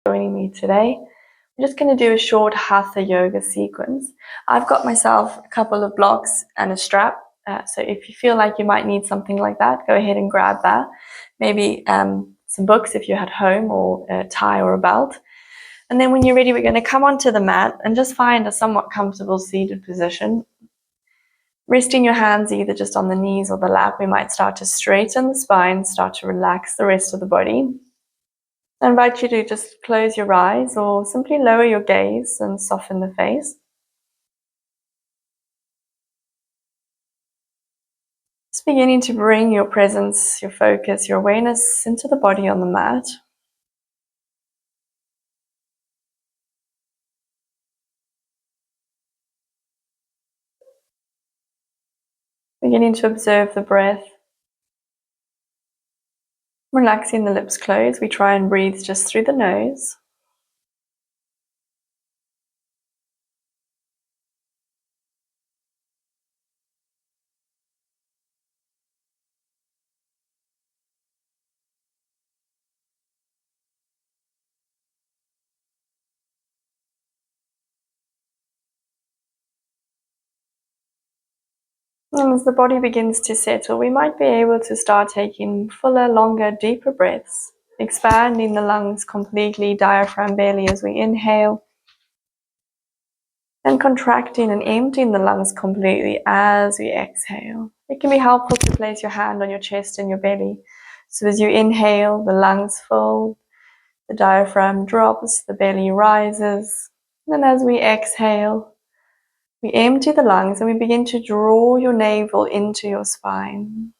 joining me today. I'm just going to do a short Hatha yoga sequence. I've got myself a couple of blocks and a strap. So if you feel like you might need something like that, go ahead and grab that. Maybe some books if you're at home, or a tie or a belt. And then when you're ready, we're going to come onto the mat and just find a somewhat comfortable seated position. Resting your hands either just on the knees or the lap, we might start to straighten the spine, start to relax the rest of the body. I invite you to just close your eyes or simply lower your gaze and soften the face. Just beginning to bring your presence, your focus, your awareness into the body on the mat. Beginning to observe the breath. Relaxing the lips closed, we try and breathe just through the nose. And as the body begins to settle, we might be able to start taking fuller, longer, deeper breaths, expanding the lungs completely, diaphragm belly as we inhale, and contracting and emptying the lungs completely as we exhale. It can be helpful to place your hand on your chest and your belly. So as you inhale, the lungs fill, the diaphragm drops, the belly rises. And as we exhale, we empty the lungs and we begin to draw your navel into your spine.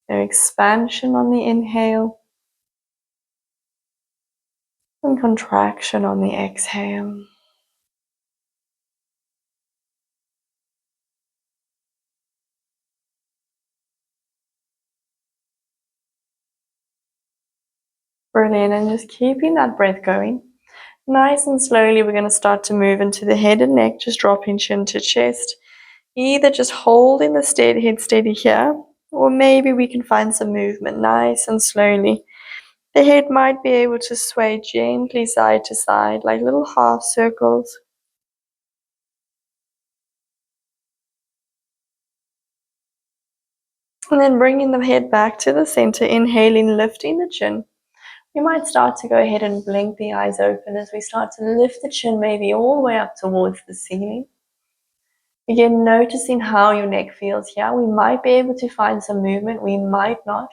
So expansion on the inhale and contraction on the exhale. Brilliant, and just keeping that breath going. Nice and slowly, we're going to start to move into the head and neck, just dropping chin to chest. Either just holding the head steady here, or maybe we can find some movement nice and slowly. The head might be able to sway gently side to side, like little half circles. And then bringing the head back to the center, inhaling, lifting the chin. We might start to go ahead and blink the eyes open as we start to lift the chin maybe all the way up towards the ceiling. Begin noticing how your neck feels here. We might be able to find some movement, we might not.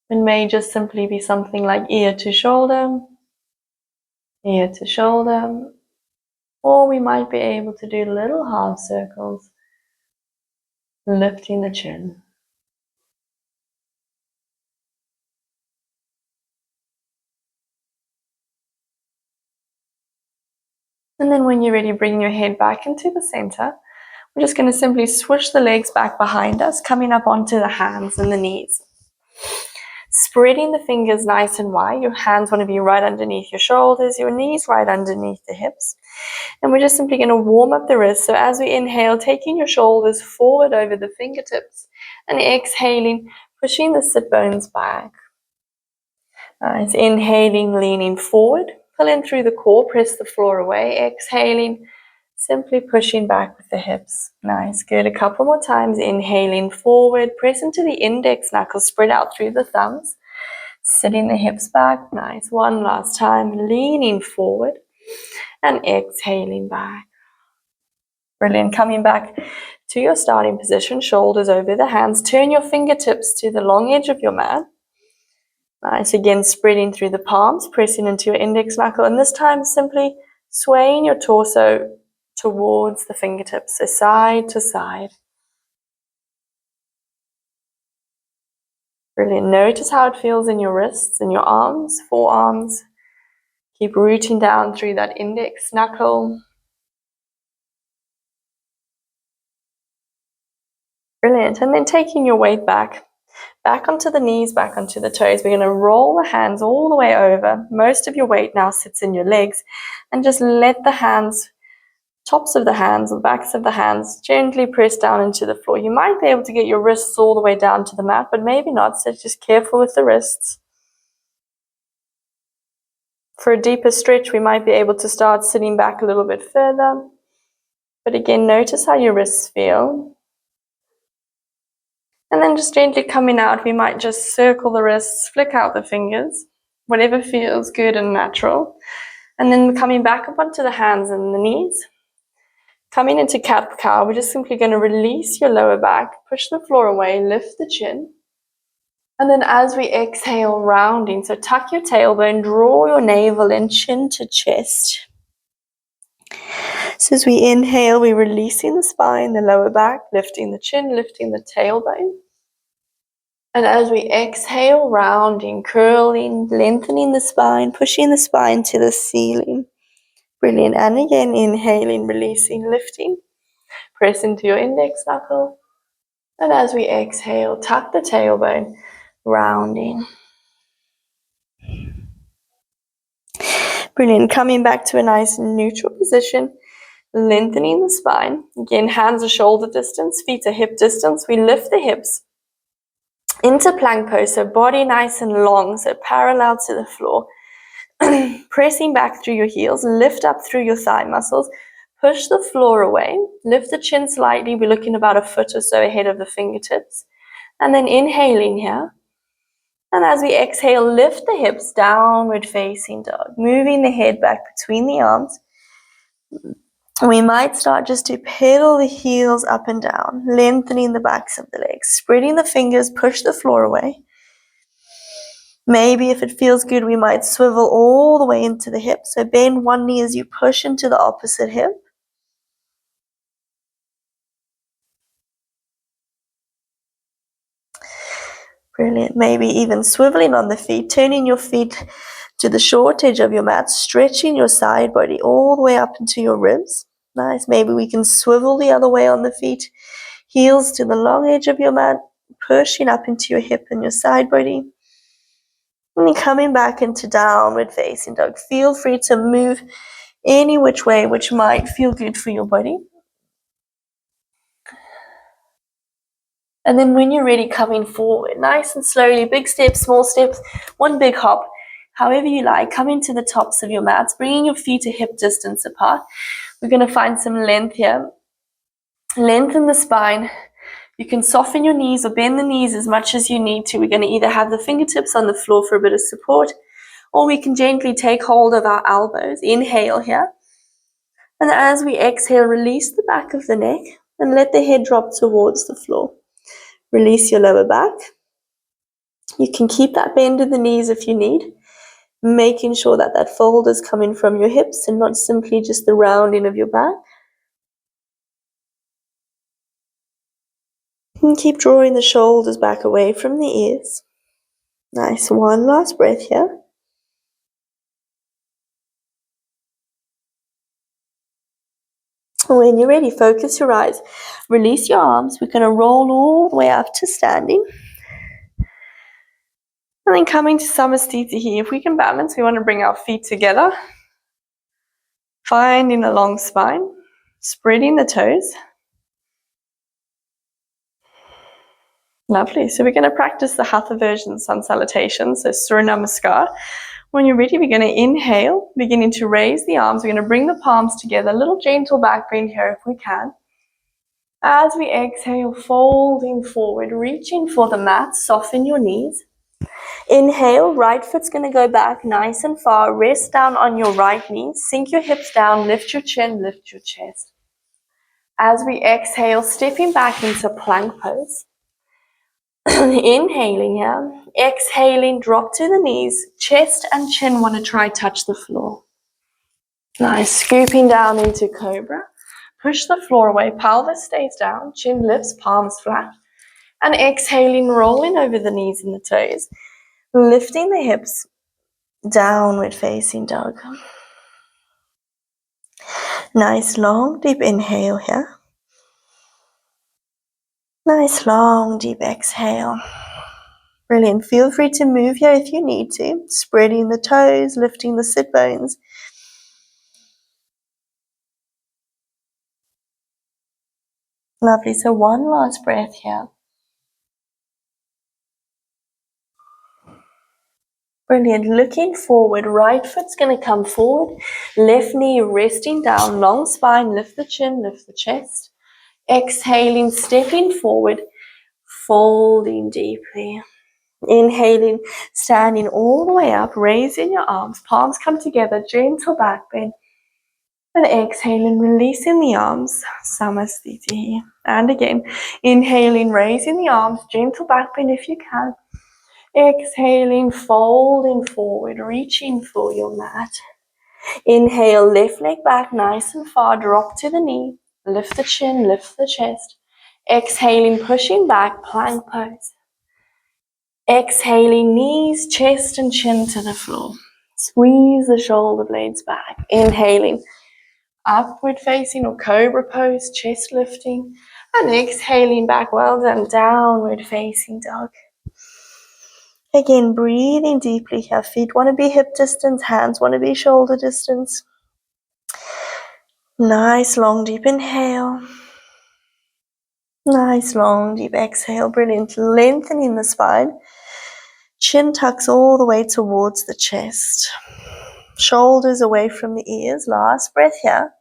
It may just simply be something like ear to shoulder, or we might be able to do little half circles, lifting the chin. And then when you're ready, bring your head back into the center. We're just going to simply switch the legs back behind us, coming up onto the hands and the knees. Spreading the fingers nice and wide. Your hands want to be right underneath your shoulders, your knees right underneath the hips. And we're just simply going to warm up the wrists. So as we inhale, taking your shoulders forward over the fingertips, and exhaling, pushing the sit bones back. Nice. Inhaling, leaning forward, pulling through the core, press the floor away. Exhaling, simply pushing back with the hips. Nice. Good. A couple more times. Inhaling forward, press into the index knuckles, spread out through the thumbs. Sitting the hips back. Nice. One last time. Leaning forward and exhaling back. Brilliant. Coming back to your starting position, shoulders over the hands. Turn your fingertips to the long edge of your mat. Nice. Again, spreading through the palms, pressing into your index knuckle, and this time simply swaying your torso towards the fingertips, so side to side. Brilliant. Notice how it feels in your wrists, in your arms, forearms. Keep rooting down through that index knuckle. Brilliant. And then taking your weight back onto the knees, back onto the toes. We're going to roll the hands all the way over. Most of your weight now sits in your legs, and just let the hands, tops of the hands, or the backs of the hands, gently press down into the floor. You might be able to get your wrists all the way down to the mat, but maybe not, so just careful with the wrists. For a deeper stretch, we might be able to start sitting back a little bit further. But again, notice how your wrists feel. And then just gently coming out, we might just circle the wrists, flick out the fingers, whatever feels good and natural. And then coming back up onto the hands and the knees. Coming into cat-cow, we're just simply going to release your lower back, push the floor away, lift the chin. And then as we exhale, rounding, so tuck your tailbone, draw your navel in, chin to chest. So as we inhale, we're releasing the spine, the lower back, lifting the chin, lifting the tailbone. And as we exhale, rounding, curling, lengthening the spine, pushing the spine to the ceiling. Brilliant. And again, inhaling, releasing, lifting. Press into your index knuckle. And as we exhale, tuck the tailbone, rounding. Brilliant. Coming back to a nice neutral position, lengthening the spine. Again, hands are shoulder distance, feet are hip distance. We lift the hips into plank pose, so body nice and long, so parallel to the floor. Pressing back through your heels, lift up through your thigh muscles, push the floor away, lift the chin slightly, we're looking about a foot or so ahead of the fingertips, and then inhaling here. And as we exhale, lift the hips, downward facing dog, moving the head back between the arms. We might start just to pedal the heels up and down, lengthening the backs of the legs, spreading the fingers, push the floor away. Maybe if it feels good, we might swivel all the way into the hip. So bend one knee as you push into the opposite hip. Brilliant. Maybe even swiveling on the feet, turning your feet to the short edge of your mat, stretching your side body all the way up into your ribs. Nice. Maybe we can swivel the other way on the feet, heels to the long edge of your mat, pushing up into your hip and your side body. And then coming back into downward facing dog. Feel free to move any which way which might feel good for your body. And then when you're ready, coming forward, nice and slowly, big steps, small steps, one big hop, however you like, coming to the tops of your mats, bringing your feet a hip distance apart. We're going to find some length here. Lengthen the spine. You can soften your knees or bend the knees as much as you need to. We're going to either have the fingertips on the floor for a bit of support, or we can gently take hold of our elbows. Inhale here. And as we exhale, release the back of the neck and let the head drop towards the floor. Release your lower back. You can keep that bend in the knees if you need, making sure that that fold is coming from your hips and not simply just the rounding of your back. And keep drawing the shoulders back away from the ears. Nice. One last breath here. When you're ready, focus your eyes. Release your arms. We're going to roll all the way up to standing. And then coming to Samasthiti here. If we can balance, we want to bring our feet together. Finding a long spine. Spreading the toes. Lovely. So we're going to practice the Hatha version sun salutation. So Surya Namaskar. When you're ready, we're going to inhale, beginning to raise the arms. We're going to bring the palms together. A little gentle back bend here if we can. As we exhale, folding forward, reaching for the mat, soften your knees. Inhale, right foot's going to go back nice and far. Rest down on your right knee. Sink your hips down, lift your chin, lift your chest. As we exhale, stepping back into plank pose. Inhaling here. Exhaling, drop to the knees. Chest and chin want to try touch the floor. Nice. Scooping down into cobra. Push the floor away. Pelvis stays down. Chin lifts, palms flat. And exhaling, rolling over the knees and the toes. Lifting the hips. Downward facing dog. Nice long deep inhale here. Nice long deep exhale. Brilliant. Feel free to move here if you need to. Spreading the toes, lifting the sit bones. Lovely. So one last breath here. Brilliant. Looking forward, right foot's going to come forward, left knee resting down, long spine, lift the chin, lift the chest. Exhaling, stepping forward, folding deeply. Inhaling, standing all the way up, raising your arms, palms come together, gentle back bend. And exhaling, releasing the arms, Samasthiti. And again, inhaling, raising the arms, gentle back bend if you can. Exhaling, folding forward, reaching for your mat. Inhale, left leg back nice and far, drop to the knee, lift the chin, lift the chest. Exhaling, pushing back, plank pose. Exhaling, knees, chest and chin to the floor. Squeeze the shoulder blades back. Inhaling, upward facing or cobra pose, chest lifting. And exhaling back, well done, downward facing dog. Again, breathing deeply here. Feet want to be hip distance, hands want to be shoulder distance. Nice, long, deep inhale. Nice, long, deep exhale. Brilliant. Lengthening the spine. Chin tucks all the way towards the chest. Shoulders away from the ears. Last breath here.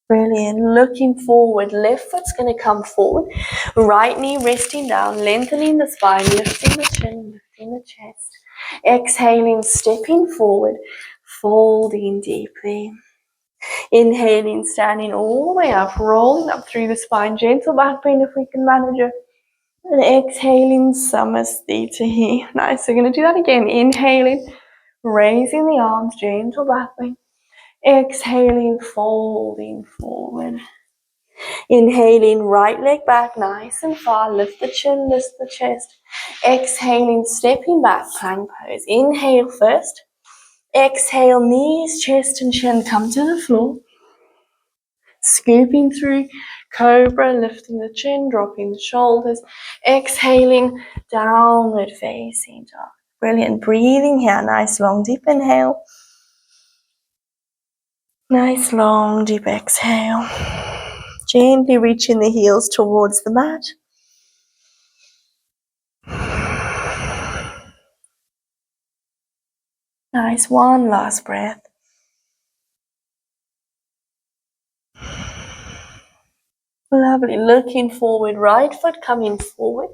Brilliant. Looking forward. Left foot's going to come forward. Right knee resting down. Lengthening the spine. Lifting the chin. Lifting the chest. Exhaling. Stepping forward. Folding deeply. Inhaling. Standing all the way up. Rolling up through the spine. Gentle back bend if we can manage it. And exhaling. Samasthiti. Nice. We're going to do that again. Inhaling. Raising the arms. Gentle back bend. Exhaling, folding forward. Inhaling, right leg back nice and far. Lift the chin, lift the chest. Exhaling, stepping back, plank pose. Inhale first. Exhale, knees, chest and chin come to the floor. Scooping through cobra, lifting the chin, dropping the shoulders. Exhaling, downward facing dog. Brilliant. Breathing here. Nice, long, deep inhale. Nice, long, deep exhale. Gently reaching the heels towards the mat. Nice, one last breath. Lovely, looking forward, right foot coming forward.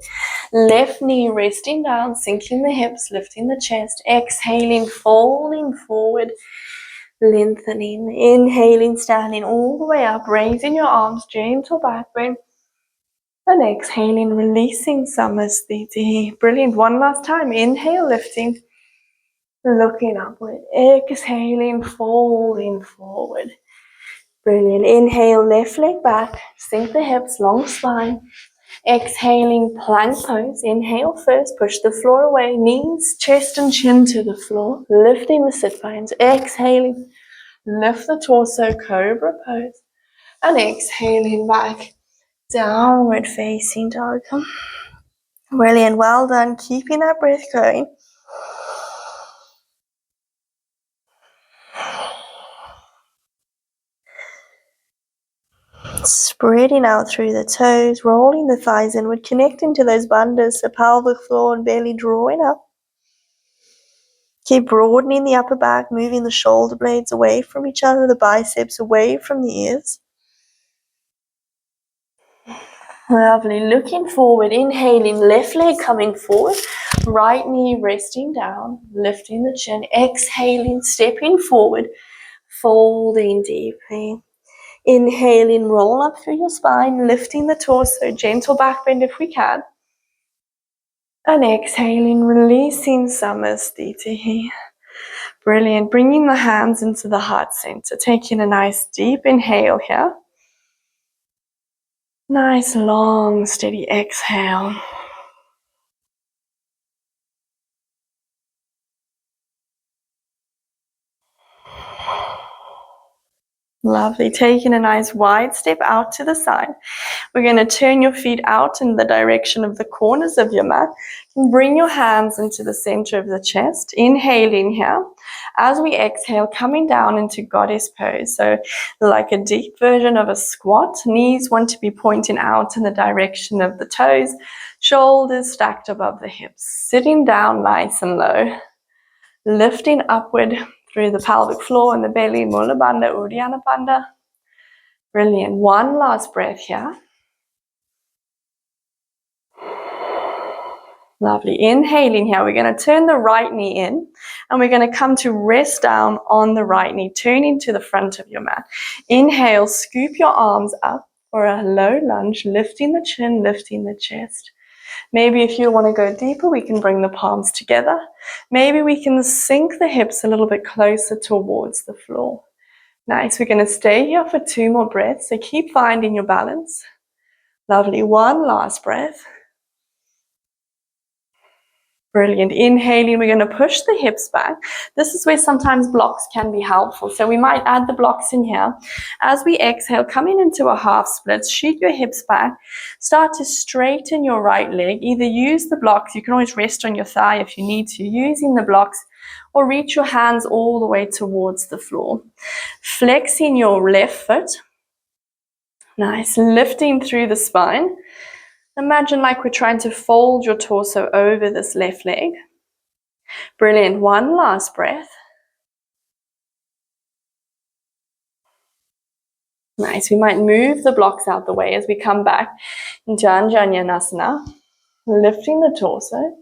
Left knee resting down, sinking the hips, lifting the chest. Exhaling, folding forward, lengthening. Inhaling, standing all the way up, raising your arms, gentle back bend. And exhaling, releasing Samasthiti. Brilliant, one last time. Inhale, lifting. Looking upward, exhaling, folding forward. Brilliant. Inhale, left leg back, sink the hips, long spine. Exhaling, plank pose. Inhale first, push the floor away, knees, chest and chin to the floor, lifting the sit bones. Exhaling, lift the torso, cobra pose. And exhaling back, downward facing dog. Brilliant, well done. Keeping that breath going. Spreading out through the toes, rolling the thighs inward, connecting to those bandhas, the pelvic floor and belly drawing up. Keep broadening the upper back, moving the shoulder blades away from each other, the biceps away from the ears. Lovely. Looking forward, inhaling, left leg coming forward, right knee resting down, lifting the chin. Exhaling, stepping forward, folding deeply. Inhaling, roll up through your spine, lifting the torso, gentle back bend if we can. And exhaling, releasing Samasthiti. Brilliant. Bringing the hands into the heart center, taking a nice deep inhale here. Nice, long, steady exhale. Lovely. Taking a nice wide step out to the side. We're going to turn your feet out in the direction of the corners of your mat. And bring your hands into the center of the chest. Inhaling here. As we exhale, coming down into goddess pose. So like a deep version of a squat. Knees want to be pointing out in the direction of the toes. Shoulders stacked above the hips. Sitting down nice and low. Lifting upward through the pelvic floor and the belly. Mula Bandha, Uddiyana Bandha. Brilliant. One last breath here. Lovely. Inhaling here. We're going to turn the right knee in and we're going to come to rest down on the right knee, turning to the front of your mat. Inhale, scoop your arms up for a low lunge, lifting the chin, lifting the chest. Maybe if you want to go deeper, we can bring the palms together. Maybe we can sink the hips a little bit closer towards the floor. Nice. We're going to stay here for 2 more breaths. So keep finding your balance. Lovely. One last breath. Brilliant. Inhaling, we're going to push the hips back. This is where sometimes blocks can be helpful. So we might add the blocks in here. As we exhale, coming into a half split, shoot your hips back. Start to straighten your right leg. Either use the blocks. You can always rest on your thigh if you need to, using the blocks, or reach your hands all the way towards the floor. Flexing your left foot. Nice. Lifting through the spine. Imagine like we're trying to fold your torso over this left leg. Brilliant. One last breath. Nice. We might move the blocks out the way as we come back into Anjaneyasana. Lifting the torso.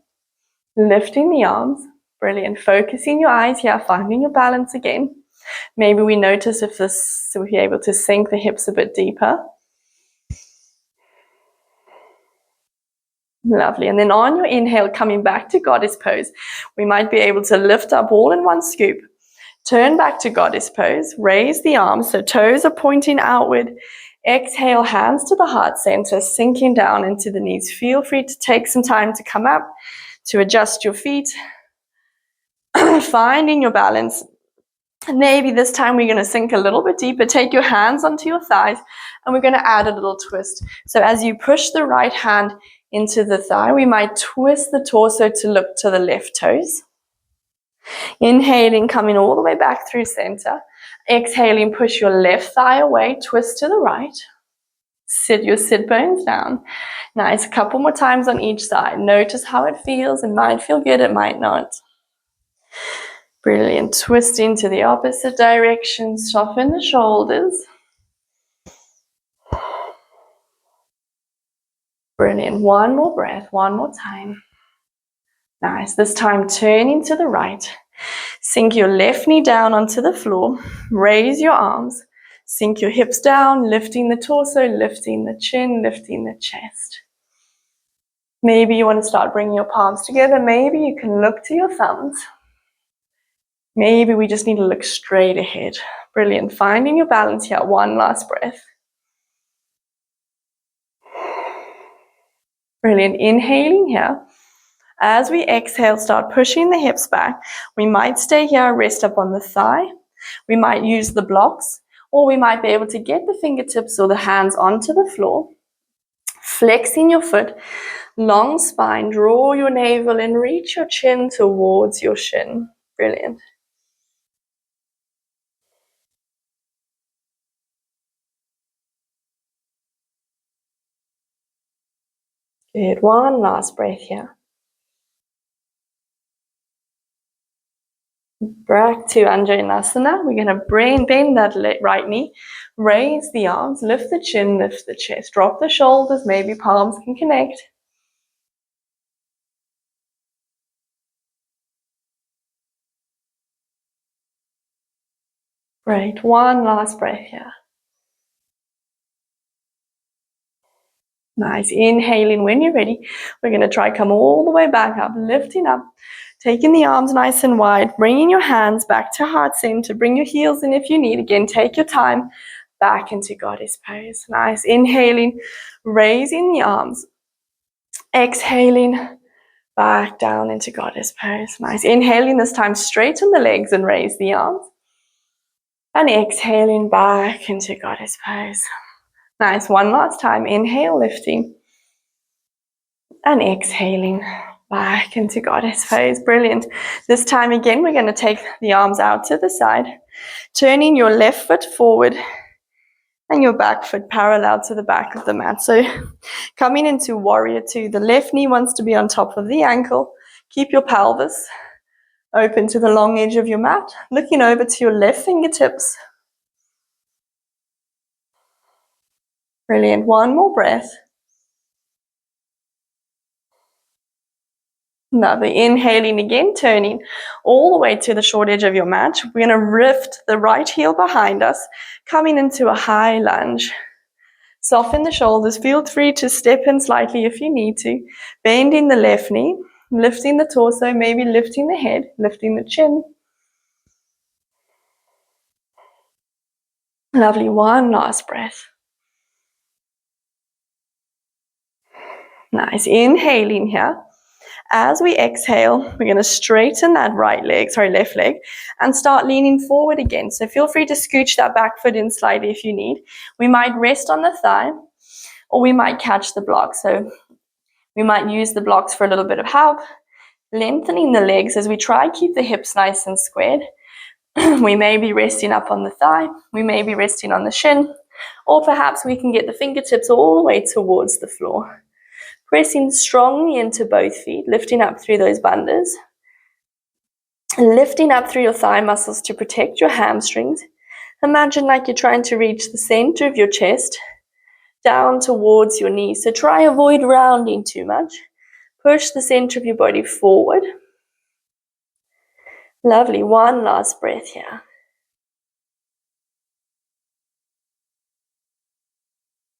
Lifting the arms. Brilliant. Focusing your eyes here, finding your balance again. Maybe we notice if we're able to sink the hips a bit deeper. Lovely. And then on your inhale, coming back to goddess pose, we might be able to lift up all in one scoop. Turn back to goddess pose. Raise the arms so toes are pointing outward. Exhale, hands to the heart center, sinking down into the knees. Feel free to take some time to come up, to adjust your feet, finding your balance. And maybe this time we're going to sink a little bit deeper. Take your hands onto your thighs and we're going to add a little twist. So as you push the right hand into the thigh, we might twist the torso to look to the left toes. Inhaling, coming all the way back through center. Exhaling, push your left thigh away, twist to the right. Sit your sit bones down. Nice. A couple more times on each side. Notice how it feels. It might feel good, it might not. Brilliant. Twisting to the opposite direction. Soften the shoulders. Brilliant. One more breath, one more time. Nice. This time turning to the right. Sink your left knee down onto the floor. Raise your arms. Sink your hips down, lifting the torso, lifting the chin, lifting the chest. Maybe you want to start bringing your palms together. Maybe you can look to your thumbs. Maybe we just need to look straight ahead. Brilliant. Finding your balance here. One last breath. Brilliant. Inhaling here. As we exhale, start pushing the hips back. We might stay here, rest up on the thigh. We might use the blocks, or we might be able to get the fingertips or the hands onto the floor. Flexing your foot, long spine, draw your navel and reach your chin towards your shin. Brilliant. Good. One last breath here. Back to Anjaneyasana. We're going to bend that right knee, raise the arms, lift the chin, lift the chest, drop the shoulders, maybe palms can connect. Great. One last breath here. Nice. Inhaling when you're ready. We're going to try come all the way back up, lifting up, taking the arms nice and wide, bringing your hands back to heart center. Bring your heels in if you need. Again, take your time back into goddess pose. Nice. Inhaling, raising the arms. Exhaling, back down into goddess pose. Nice. Inhaling this time, straighten the legs and raise the arms. And exhaling back into goddess pose. Nice, one last time. Inhale, lifting. And exhaling back into goddess pose. Brilliant. This time again, we're going to take the arms out to the side, turning your left foot forward and your back foot parallel to the back of the mat. So coming into warrior two, the left knee wants to be on top of the ankle. Keep your pelvis open to the long edge of your mat, looking over to your left fingertips. Brilliant. One more breath. Lovely. Inhaling again, turning all the way to the short edge of your mat. We're going to lift the right heel behind us, coming into a high lunge. Soften the shoulders. Feel free to step in slightly if you need to. Bending the left knee, lifting the torso, maybe lifting the head, lifting the chin. Lovely. One last breath. Nice. Inhaling here. As we exhale, we're going to straighten that left leg, and start leaning forward again. So feel free to scooch that back foot in slightly if you need. We might rest on the thigh, or we might catch the block. So we might use the blocks for a little bit of help, lengthening the legs as we try to keep the hips nice and squared. We may be resting up on the thigh, we may be resting on the shin, or perhaps we can get the fingertips all the way towards the floor. Pressing strongly into both feet, lifting up through those bandhas. Lifting up through your thigh muscles to protect your hamstrings. Imagine like you're trying to reach the center of your chest, down towards your knees. So try avoid rounding too much. Push the center of your body forward. Lovely. One last breath here.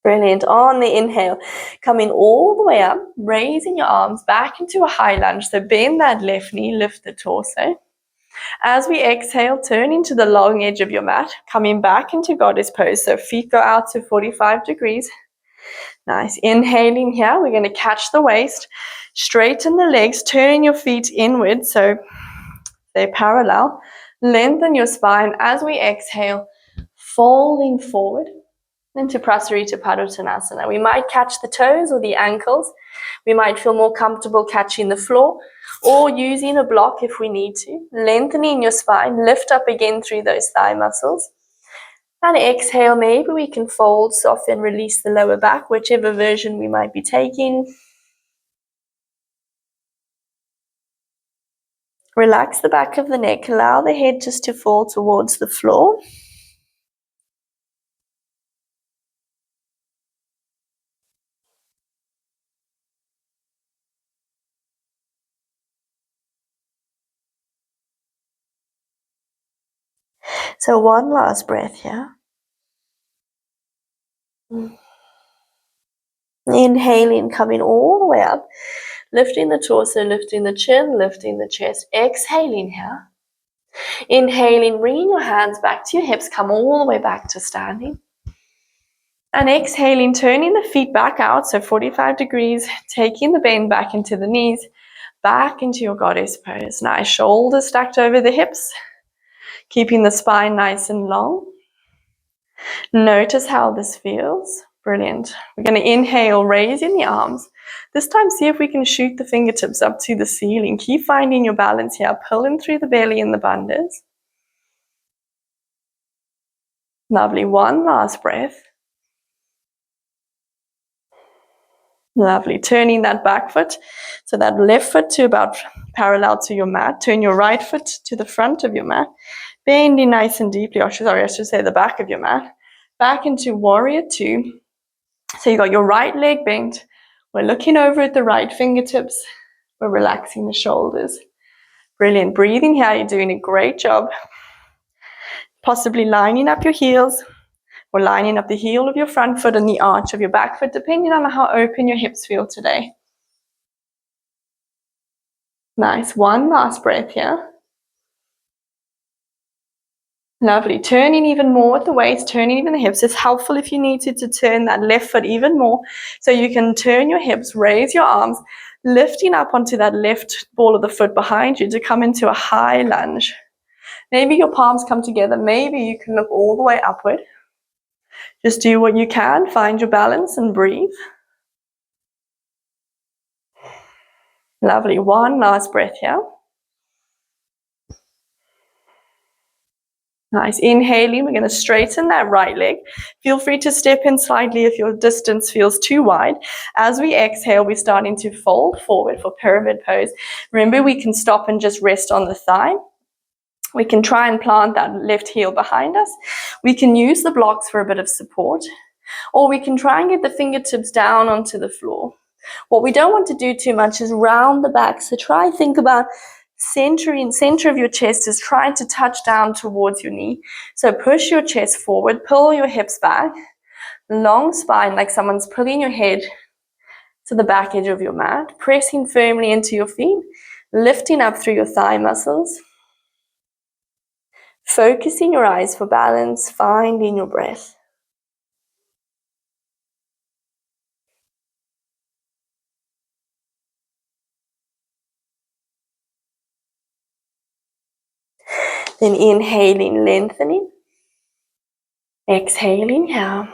Brilliant. On the inhale, coming all the way up, raising your arms back into a high lunge. So bend that left knee, lift the torso. As we exhale, turn into the long edge of your mat, coming back into goddess pose. So feet go out to 45 degrees. Nice. Inhaling here, we're going to catch the waist, straighten the legs, turn your feet inward so they're parallel. Lengthen your spine as we exhale, folding forward into Prasarita Padottanasana. We might catch the toes or the ankles. We might feel more comfortable catching the floor or using a block if we need to. Lengthening your spine, lift up again through those thigh muscles. And exhale, maybe we can fold, soften, release the lower back, whichever version we might be taking. Relax the back of the neck, allow the head just to fall towards the floor. So one last breath here. Inhaling, coming all the way up, lifting the torso, lifting the chin, lifting the chest. Exhaling here. Inhaling, bringing your hands back to your hips, come all the way back to standing. And exhaling, turning the feet back out, so 45 degrees, taking the bend back into the knees, back into your goddess pose. Nice, shoulders stacked over the hips, keeping the spine nice and long. Notice how this feels. Brilliant. We're going to inhale, raising the arms. This time, see if we can shoot the fingertips up to the ceiling. Keep finding your balance here, pulling through the belly and the bandhas. Lovely. One last breath. Lovely. Turning that back foot, so that left foot to about parallel to your mat. Turn your right foot to the front of your mat. Bending nice and deeply, I should say the back of your mat. Back into warrior two. So you got your right leg bent. We're looking over at the right fingertips. We're relaxing the shoulders. Brilliant. Breathing here. You're doing a great job. Possibly lining up your heels or lining up the heel of your front foot and the arch of your back foot, depending on how open your hips feel today. Nice. One last breath here. Lovely. Turning even more with the waist, turning even the hips. It's helpful if you need to turn that left foot even more. So you can turn your hips, raise your arms, lifting up onto that left ball of the foot behind you to come into a high lunge. Maybe your palms come together. Maybe you can look all the way upward. Just do what you can. Find your balance and breathe. Lovely. One last breath here. Nice. Inhaling, we're going to straighten that right leg. Feel free to step in slightly if your distance feels too wide. As we exhale, we're starting to fold forward for pyramid pose. Remember, we can stop and just rest on the thigh. We can try and plant that left heel behind us. We can use the blocks for a bit of support, or we can try and get the fingertips down onto the floor. What we don't want to do too much is round the back. So try and think about center of your chest is trying to touch down towards your knee. So push your chest forward, pull your hips back, long spine like someone's pulling your head to the back edge of your mat, pressing firmly into your feet, lifting up through your thigh muscles. Focusing your eyes for balance, finding your breath. Then inhaling, lengthening. Exhaling, yeah.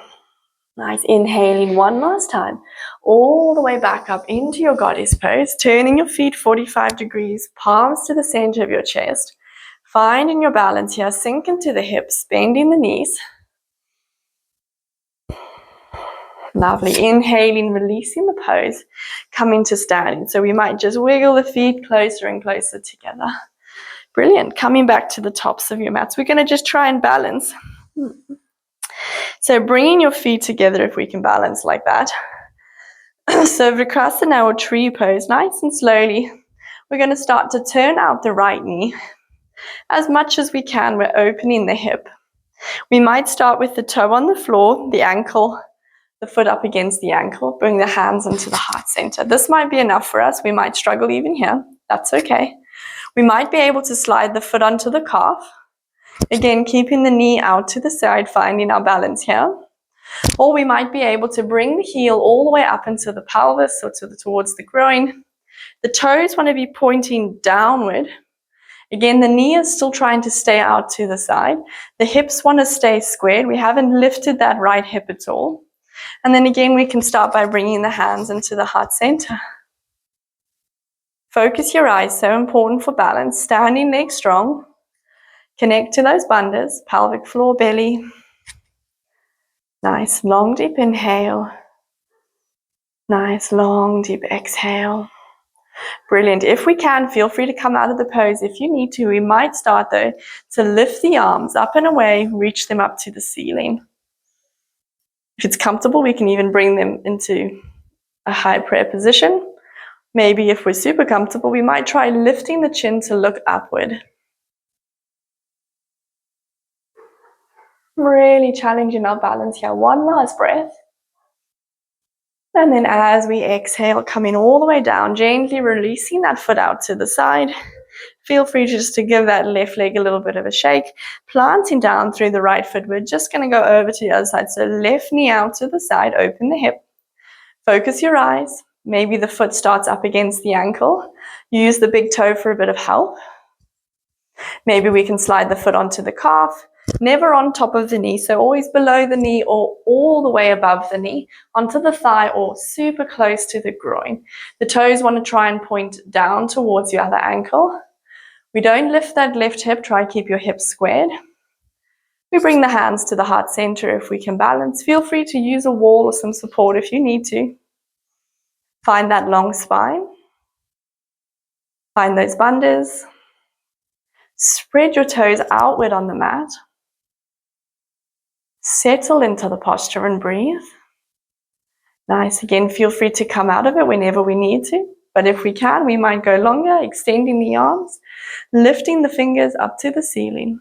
Nice. Inhaling one last time. All the way back up into your goddess pose. Turning your feet 45 degrees, palms to the center of your chest. Finding your balance here. Sink into the hips, bending the knees. Lovely. Inhaling, releasing the pose. Coming to standing. So we might just wiggle the feet closer and closer together. Brilliant. Coming back to the tops of your mats. We're going to just try and balance. So bringing your feet together if we can balance like that. So Vikrasana or tree pose, nice and slowly. We're going to start to turn out the right knee. As much as we can, we're opening the hip. We might start with the toe on the floor, the ankle, the foot up against the ankle. Bring the hands into the heart center. This might be enough for us. We might struggle even here. That's okay. We might be able to slide the foot onto the calf. Again, keeping the knee out to the side, finding our balance here. Or we might be able to bring the heel all the way up into the pelvis or towards the groin. The toes want to be pointing downward. Again, the knee is still trying to stay out to the side. The hips want to stay squared. We haven't lifted that right hip at all. And then again, we can start by bringing the hands into the heart center. Focus your eyes, so important for balance. Standing legs strong. Connect to those bandhas, pelvic floor, belly. Nice, long, deep inhale. Nice, long, deep exhale. Brilliant. If we can, feel free to come out of the pose. If you need to, we might start though to lift the arms up and away, reach them up to the ceiling. If it's comfortable, we can even bring them into a high prayer position. Maybe if we're super comfortable, we might try lifting the chin to look upward. Really challenging our balance here. One last breath. And then as we exhale, coming all the way down, gently releasing that foot out to the side. Feel free just to give that left leg a little bit of a shake. Planting down through the right foot. We're just going to go over to the other side. So left knee out to the side, open the hip. Focus your eyes. Maybe the foot starts up against the ankle. Use the big toe for a bit of help. Maybe we can slide the foot onto the calf. Never on top of the knee, so always below the knee or all the way above the knee, onto the thigh or super close to the groin. The toes want to try and point down towards your other ankle. We don't lift that left hip, try to keep your hips squared. We bring the hands to the heart center if we can balance. Feel free to use a wall or some support if you need to. Find that long spine. Find those bandhas. Spread your toes outward on the mat. Settle into the posture and breathe. Nice. Again, feel free to come out of it whenever we need to. But if we can, we might go longer, extending the arms, lifting the fingers up to the ceiling.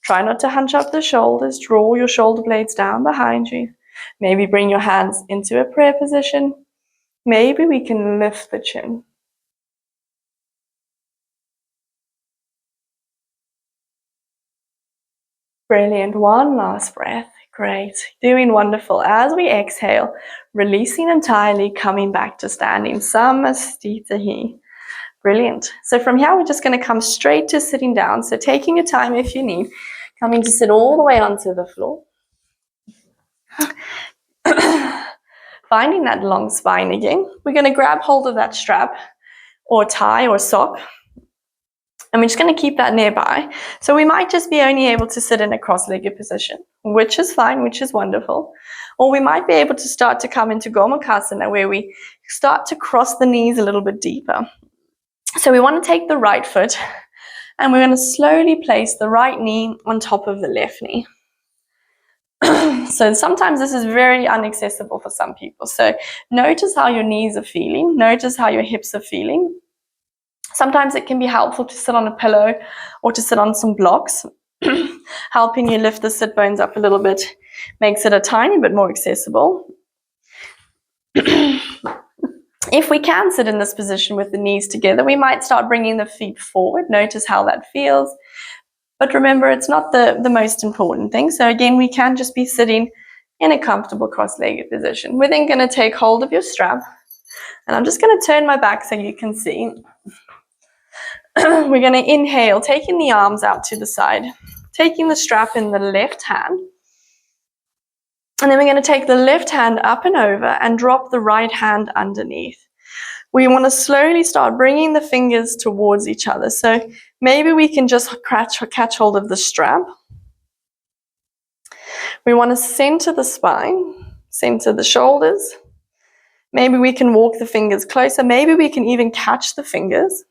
Try not to hunch up the shoulders. Draw your shoulder blades down behind you. Maybe bring your hands into a prayer position. Maybe we can lift the chin. Brilliant. One last breath. Great. Doing wonderful. As we exhale, releasing entirely, coming back to standing. Samastitahi. Brilliant. So from here, we're just going to come straight to sitting down. So taking your time if you need, coming to sit all the way onto the floor. Finding that long spine again. We're going to grab hold of that strap or tie or sock. And we're just going to keep that nearby. So we might just be only able to sit in a cross-legged position, which is fine, which is wonderful. Or we might be able to start to come into Gomukhasana, where we start to cross the knees a little bit deeper. So we want to take the right foot and we're going to slowly place the right knee on top of the left knee. So sometimes this is very inaccessible for some people. So notice how your knees are feeling. Notice how your hips are feeling. Sometimes it can be helpful to sit on a pillow or to sit on some blocks, helping you lift the sit bones up a little bit, makes it a tiny bit more accessible. If we can sit in this position with the knees together, we might start bringing the feet forward. Notice how that feels. But remember, it's not the most important thing. So again, we can just be sitting in a comfortable cross-legged position. We're then going to take hold of your strap. And I'm just going to turn my back so you can see. We're going to inhale, taking the arms out to the side, taking the strap in the left hand. And then we're going to take the left hand up and over and drop the right hand underneath. We want to slowly start bringing the fingers towards each other. So maybe we can just catch hold of the strap. We want to center the spine, center the shoulders. Maybe we can walk the fingers closer. Maybe we can even catch the fingers.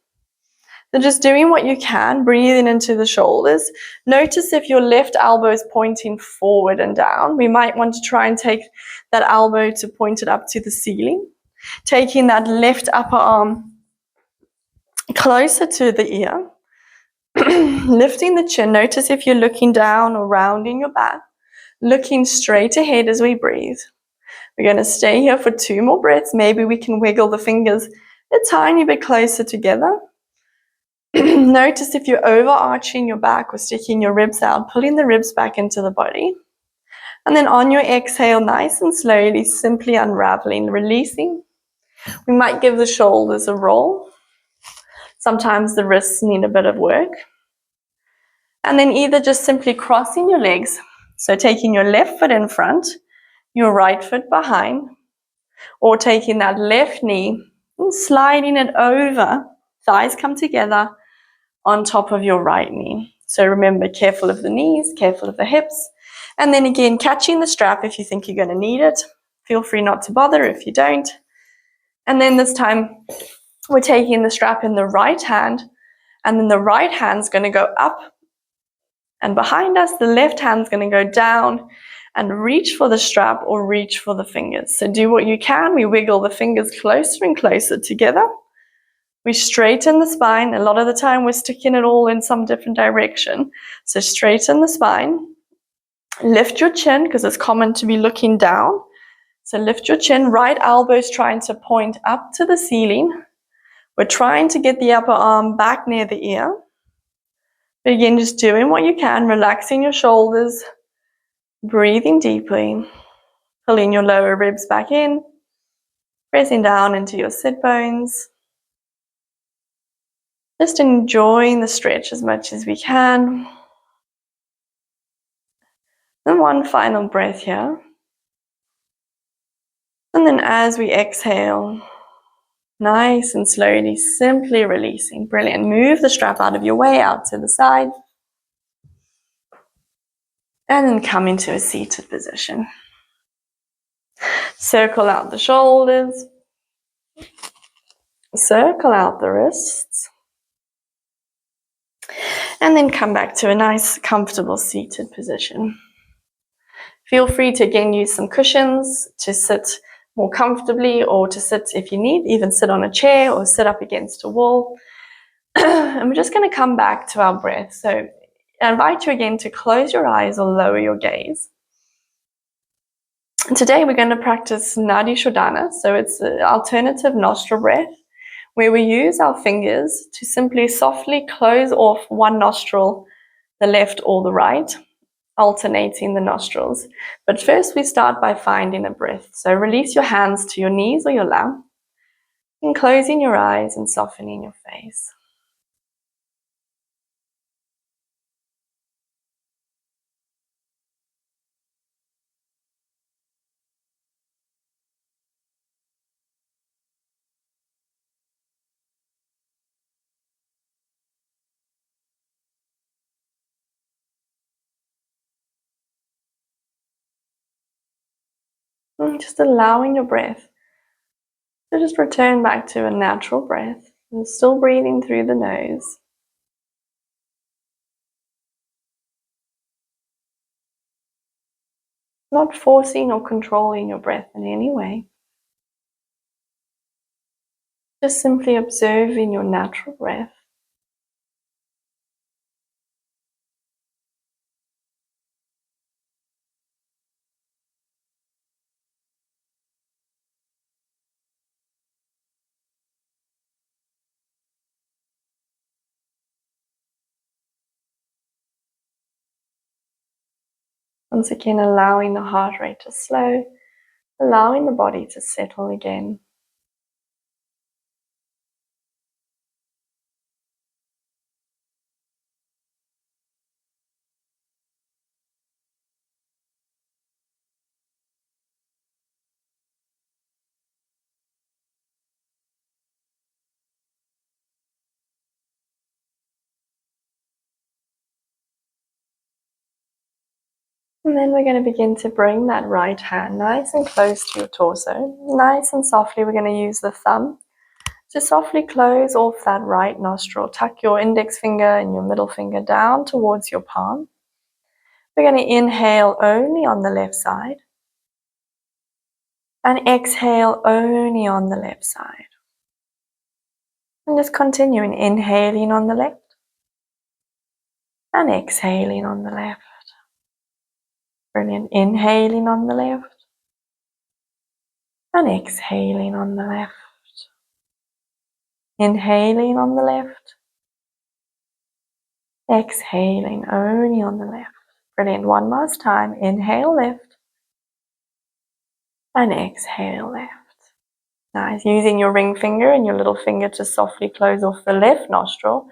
So just doing what you can, breathing into the shoulders. Notice if your left elbow is pointing forward and down. We might want to try and take that elbow to point it up to the ceiling. Taking that left upper arm closer to the ear. Lifting the chin. Notice if you're looking down or rounding your back. Looking straight ahead as we breathe. We're going to stay here for 2 more breaths. Maybe we can wiggle the fingers a tiny bit closer together. Notice if you're overarching your back or sticking your ribs out, pulling the ribs back into the body. And then on your exhale, nice and slowly, simply unraveling, releasing. We might give the shoulders a roll. Sometimes the wrists need a bit of work. And then either just simply crossing your legs, so taking your left foot in front, your right foot behind, or taking that left knee and sliding it over, thighs come together on top of your right knee. So remember, careful of the knees, careful of the hips. And then again, catching the strap if you think you're going to need it. Feel free not to bother if you don't. And then this time, we're taking the strap in the right hand, and then the right hand's going to go up and behind us. The left hand's going to go down and reach for the strap or reach for the fingers. So do what you can. We wiggle the fingers closer and closer together. We straighten the spine. A lot of the time we're sticking it all in some different direction. So straighten the spine. Lift your chin because it's common to be looking down. So lift your chin. Right elbow's trying to point up to the ceiling. We're trying to get the upper arm back near the ear. But again, just doing what you can, relaxing your shoulders, breathing deeply, pulling your lower ribs back in, pressing down into your sit bones. Just enjoying the stretch as much as we can. And one final breath here. And then as we exhale, nice and slowly, simply releasing. Brilliant. Move the strap out of your way, out to the side. And then come into a seated position. Circle out the shoulders. Circle out the wrists. And then come back to a nice, comfortable seated position. Feel free to again use some cushions to sit more comfortably, or to sit, if you need, even sit on a chair or sit up against a wall. And we're just going to come back to our breath. So I invite you again to close your eyes or lower your gaze. And today we're going to practice Nadi Shodhana. So it's an alternative nostril breath where we use our fingers to simply softly close off one nostril, the left or the right, alternating the nostrils. But first we start by finding a breath. So release your hands to your knees or your lap. And closing your eyes and softening your face. And just allowing your breath to just return back to a natural breath. And still breathing through the nose. Not forcing or controlling your breath in any way. Just simply observing your natural breath. Once again, allowing the heart rate to slow, allowing the body to settle again. And then we're going to begin to bring that right hand nice and close to your torso. Nice and softly, we're going to use the thumb to softly close off that right nostril. Tuck your index finger and your middle finger down towards your palm. We're going to inhale only on the left side and exhale only on the left side. And just continuing inhaling on the left and exhaling on the left. Brilliant. Inhaling on the left and exhaling on the left. Inhaling on the left. Exhaling only on the left. Brilliant. One last time. Inhale left and exhale left. Nice. Using your ring finger and your little finger to softly close off the left nostril.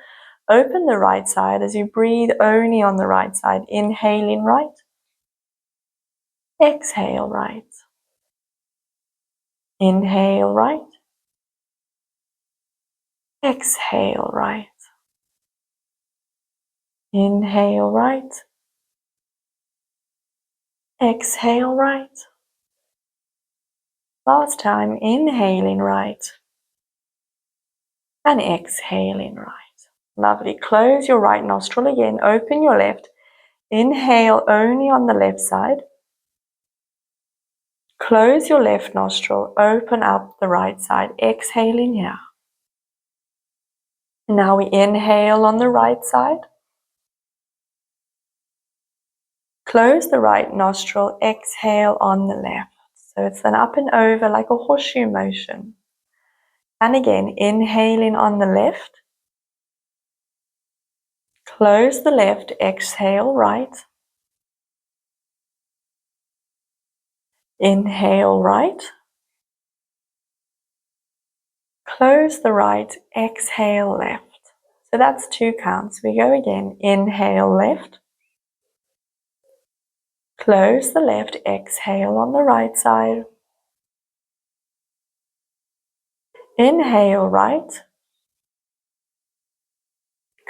Open the right side as you breathe only on the right side. Inhaling right. Exhale right. Inhale right. Exhale right. Inhale right. Exhale right. Last time, inhaling right. And exhaling right. Lovely. Close your right nostril again. Open your left. Inhale only on the left side. Close your left nostril. Open up the right side. Exhaling here. Now we inhale on the right side. Close the right nostril. Exhale on the left. So it's an up and over like a horseshoe motion. And again, inhaling on the left. Close the left. Exhale right. Inhale right. Close the right. Exhale left. So that's 2 counts. We go again. Inhale left. Close the left. Exhale on the right side. Inhale right.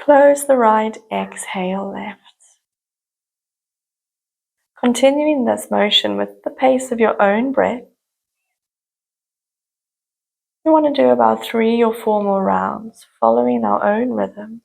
Close the right. Exhale left. Continuing this motion with the pace of your own breath. We want to do about 3 or 4 more rounds, following our own rhythm.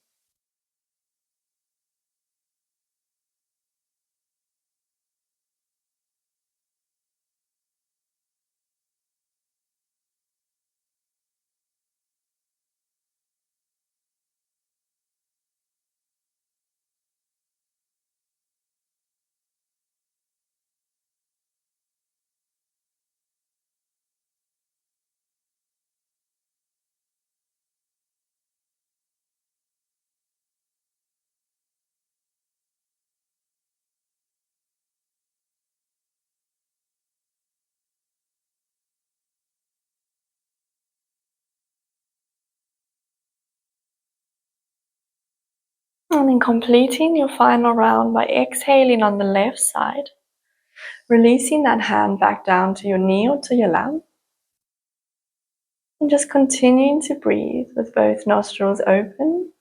And then completing your final round by exhaling on the left side, releasing that hand back down to your knee or to your lap. And just continuing to breathe with both nostrils open.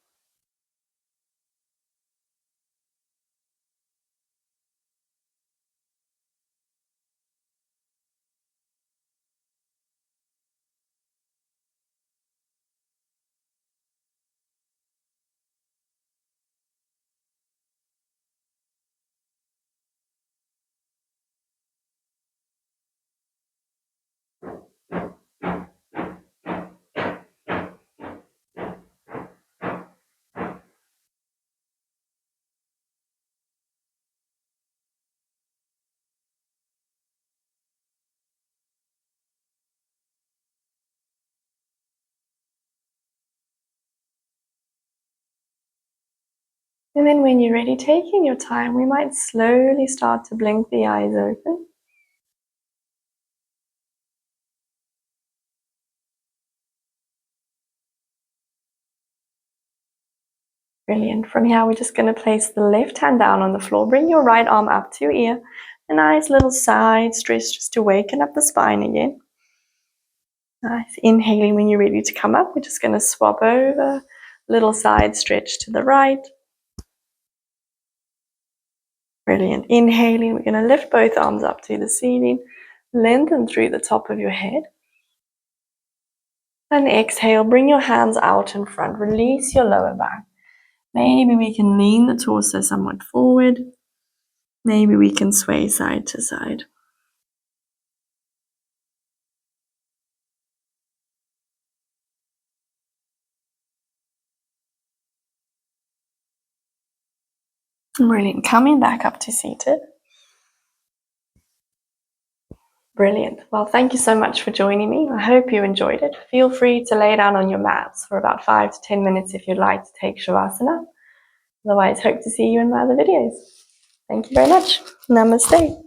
And then when you're ready, taking your time, we might slowly start to blink the eyes open. Brilliant. From here, we're just going to place the left hand down on the floor. Bring your right arm up to your ear. A nice little side stretch just to waken up the spine again. Nice. Inhaling when you're ready to come up. We're just going to swap over. Little side stretch to the right. Brilliant. Inhaling, we're going to lift both arms up to the ceiling. Lengthen through the top of your head. And exhale, bring your hands out in front. Release your lower back. Maybe we can lean the torso somewhat forward. Maybe we can sway side to side. Brilliant. Coming back up to seated. Brilliant. Well, thank you so much for joining me. I hope you enjoyed it. Feel free to lay down on your mats for about 5 to 10 minutes if you'd like to take Shavasana. Otherwise, hope to see you in my other videos. Thank you very much. Namaste.